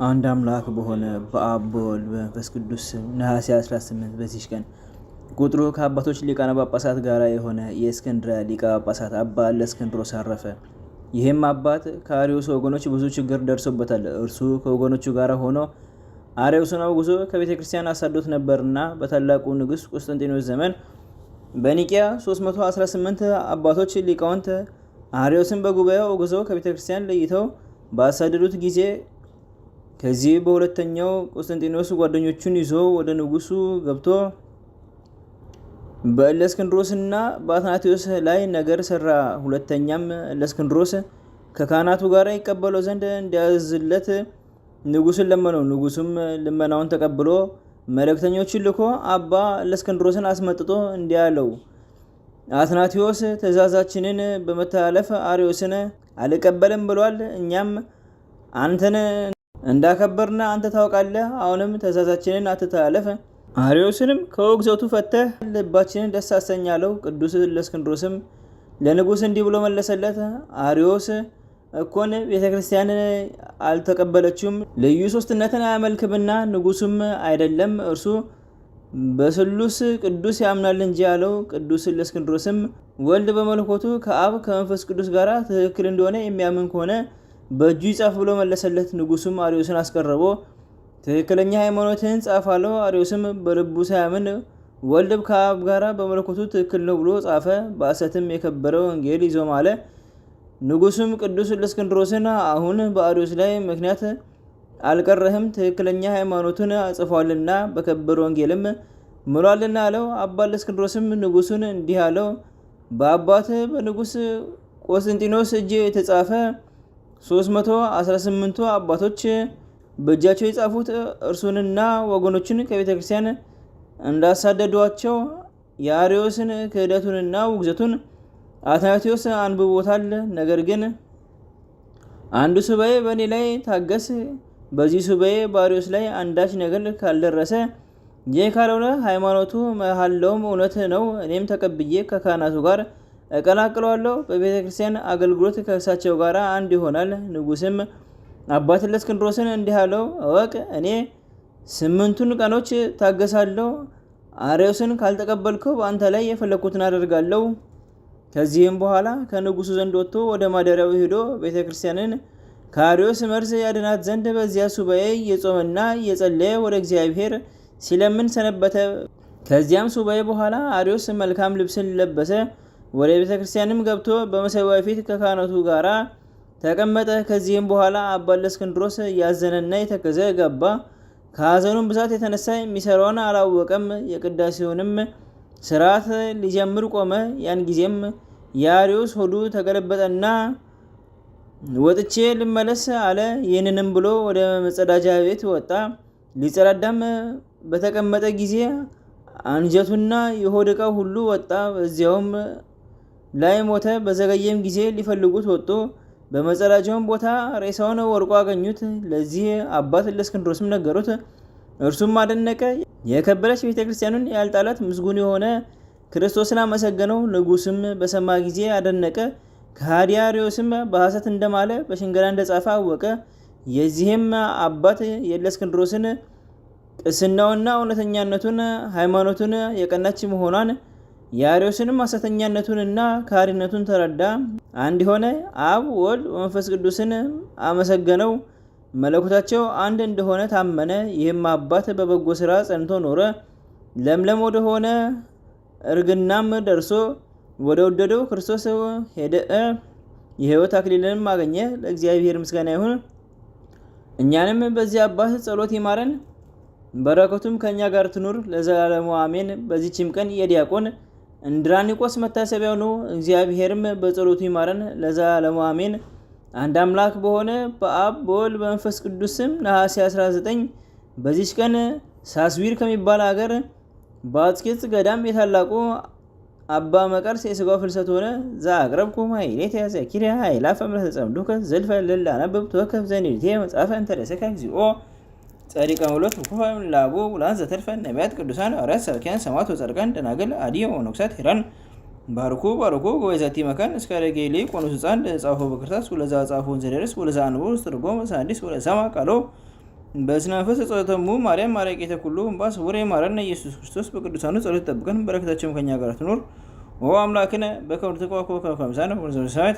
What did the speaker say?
አንድ አምላክ በሆነ በአብ በወልድ በመንፈስ ቅዱስ ነሐሴ 18 በዚች ቀን ቁጥሩ ከአባቶች ሊቃነ ጳጳሳት ጋር የሆነ የእስክንድርያ ሊቀ ጳጳሳት አባ እለእስክንድሮስ አረፈ። ይህም አባት ከአርዮስ ወገኖች ብዙ ችግር ደርሶበታል። እርሱ ከወገኖቹ ጋር ሆኖ አርዮስን አውግዞ ከቤተ ክርስቲያን አሳዶት ነበርና በታላቁ ንጉሥ ቆስጠንጢኖስ ዘመን በኒቂያ 318 አባቶች ሊቃውንት አርዮስን በጉባኤው አውግዘው ከቤተ ክርስቲያን ለይተው ባሳደዱት ጊዜ ከዚህ በሁለተኛው ቆስጠንጢኖስ ጓደኞቹን ይዞ ወደ ንጉሱ ገብቶ በእለእስክንድሮስና በአትናቴዎስ ላይ ነገር ሰራ። ሁለተኛም እለእስክንድሮስ ከካህናቱ ጋር ይቀበለው ዘንድ እንዲያዝለት ንጉስን ለመነው። ንጉሱም ልመናውን ተቀብሎ መልእክተኞችን ልኮ አባ እለእስክንድሮስን አስመጥቶ እንዲህ አለው። አትናቴዎስ ትእዛዛችንን በመተላለፍ አርዮስን አልቀበልም ብሏል። እኛም አንተን እንዳከበርና አንተ ታውቃለህ። አሁንም ትእዛዛችንን አትተላለፍ። አርዮስንም ከውግዘቱ ፈተህ ልባችንን ደስ አሰኛለው። ቅዱስ እለእስክንድሮስም ለንጉስ እንዲህ ብሎ መለሰለት። አርዮስ እኮን ቤተክርስቲያን አልተቀበለችም፣ ልዩ ሶስትነትን አያመልክምና ንጉሱም አይደለም እርሱ በስሉስ ቅዱስ ያምናል እንጂ አለው። ቅዱስ እለእስክንድሮስም ወልድ በመለኮቱ ከአብ ከመንፈስ ቅዱስ ጋር ትክክል እንደሆነ የሚያምን ከሆነ በእጁ ይጻፍ ብሎ መለሰለት። ንጉሱም አርዮስን አስቀርቦ ትክክለኛ ሃይማኖትን ጻፍ አለው። አርዮስም በልቡ ሳያምን ወልድ ከአብ ጋር በመለኮቱ ትክክል ነው ብሎ ጻፈ። በሐሰትም የከበረ ወንጌል ይዞ ማለ። ንጉሱም ቅዱስ እለእስክንድሮስን አሁን በአርዮስ ላይ ምክንያት አልቀረህም፣ ትክክለኛ ሃይማኖቱን ጽፏልና በከበረ ወንጌልም ምሏልና አለው። አባ እለእስክንድሮስም ንጉሱን እንዲህ አለው። በአባት በንጉስ ቆስጠንጢኖስ እጅ የተጻፈ 318ቱ አባቶች በእጃቸው የጻፉት እርሱንና ወገኖችን ከቤተ ክርስቲያን እንዳሳደዷቸው የአርዮስን ክህደቱንና ውግዘቱን አትናቴዎስ አንብቦታል። ነገር ግን አንዱ ሱባኤ በእኔ ላይ ታገስ። በዚህ ሱባኤ በአርዮስ ላይ አንዳች ነገር ካልደረሰ ይህ ካልሆነ ሃይማኖቱ መሐላውም እውነት ነው። እኔም ተቀብዬ ከካህናቱ ጋር እቀላቅለዋለሁ። በቤተ ክርስቲያን አገልግሎት ከእሳቸው ጋር አንድ ይሆናል። ንጉስም አባት እለእስክንድሮስን እንዲህ አለው። እወቅ፣ እኔ 8 ቀኖች ታገሳለሁ። አርዮስን ካልተቀበልከው በአንተ ላይ የፈለኩትን አደርጋለሁ። ከዚህም በኋላ ከንጉሱ ዘንድ ወጥቶ ወደ ማደሪያው ሄዶ ቤተ ክርስቲያንን ከአርዮስ መርዝ ያድናት ዘንድ በዚያ ሱባኤ የጾመና የጸለየ ወደ እግዚአብሔር ሲለምን ሰነበተ። ከዚያም ሱባኤ በኋላ አርዮስ መልካም ልብስን ለበሰ። ወደ ቤተ ክርስቲያንም ገብቶ በመሰዊያው ፊት ከካህናቱ ጋር ተቀመጠ። ከዚህም በኋላ አባ እለእስክንድሮስ ያዘነና የተከዘ ገባ። ከሐዘኑም ብዛት የተነሳ የሚሰራውን አላወቀም። የቅዳሴውንም ስርዓት ሊጀምር ቆመ። ያን ጊዜም የአርዮስ ሆዱ ተገለበጠና ወጥቼ ልመለስ አለ። ይህንንም ብሎ ወደ መጸዳጃ ቤት ወጣ። ሊጸዳዳም በተቀመጠ ጊዜ አንጀቱና የሆድ ዕቃው ሁሉ ወጣ። በዚያውም ላይ ሞተ። በዘገየም ጊዜ ሊፈልጉት ወጡ። በመጸዳጃውም ቦታ ሬሳውን ወድቆ አገኙት። ለዚህ አባት እለእስክንድሮስም ነገሩት። እርሱም አደነቀ። የከበረች ቤተክርስቲያኑን ያልጣላት ምስጉን የሆነ ክርስቶስን አመሰገነው። ንጉስም በሰማ ጊዜ አደነቀ። ከሃዲ አርዮስም በሐሰት እንደማለ በሽንገላ እንደጻፈ አወቀ። የዚህም አባት የእለእስክንድሮስን ቅስናውና እውነተኛነቱን ሃይማኖቱን የቀናች መሆኗን የአርዮስንም ሐሰተኛነቱንና ከሃዲነቱን ተረዳ። አንድ የሆነ አብ ወልድ ወመንፈስ ቅዱስን አመሰገነው። መለኮታቸው አንድ እንደሆነ ታመነ። ይህም አባት በበጎ ስራ ጸንቶ ኖረ። ለምለም ወደሆነ እርግናም ደርሶ ወደ ወደደው ክርስቶስ ሄደ። የሕይወት አክሊልንም አገኘ። ለእግዚአብሔር ምስጋና ይሁን። እኛንም በዚህ አባት ጸሎት ይማረን፣ በረከቱም ከእኛ ጋር ትኑር ለዘላለሙ አሜን። በዚችም ቀን የዲያቆን እንድራኒቆስ መታሰቢያው ነው። እግዚአብሔርም በጸሎቱ ይማረን ለዘላለሙ አሜን። አንድ አምላክ በሆነ በአብ በወልድ በመንፈስ ቅዱስ ስም ነሐሴ 19 በዚች ቀን ሳስዊር ከሚባል ሀገር በአጽቄጽ ገዳም የታላቁ አባ መቃርስ የሥጋው ፍልሰት ሆነ። ዘአቅረብኩ ማሕሌተ ዘኪርያ አእላፈ እምለተጸምዱከ ዘልፈ ለላነብብ ተወከፍ ዘንዴቴ መጽሐፈ እንተደሰከ እግዚኦ ጸሪቀ ሙሎት ኩፋ ላቡ ውላን ዘተርፈ ነቢያት ቅዱሳን ሐዋርያት ሰባክያን ሰማዕታት ወጻድቃን ደናግል አድዮ ወመነኮሳት ሄራን ባርኩ ጎበዛቲ መካን እስከ ረጌሌ ቆኑስ ሕፃን ጻፎ በክርታስ ወለዛ ጻፎን ዘደርስ ወለዛ አንቦ ስትርጎም ሳዲስ ወለሰማ ቃሎ በስመ መንፈስ ጸሎተሙ ማርያም ማረቄተ ኩሉ እምባስ ወሬ ማረነ ኢየሱስ ክርስቶስ በቅዱሳኑ ጸሎት ጠብቀን በረከታቸውም ከኛ ጋር ትኖር። ኦ አምላክነ በከመ ትኮን ከመ አምሳነ ወዘበሰማያት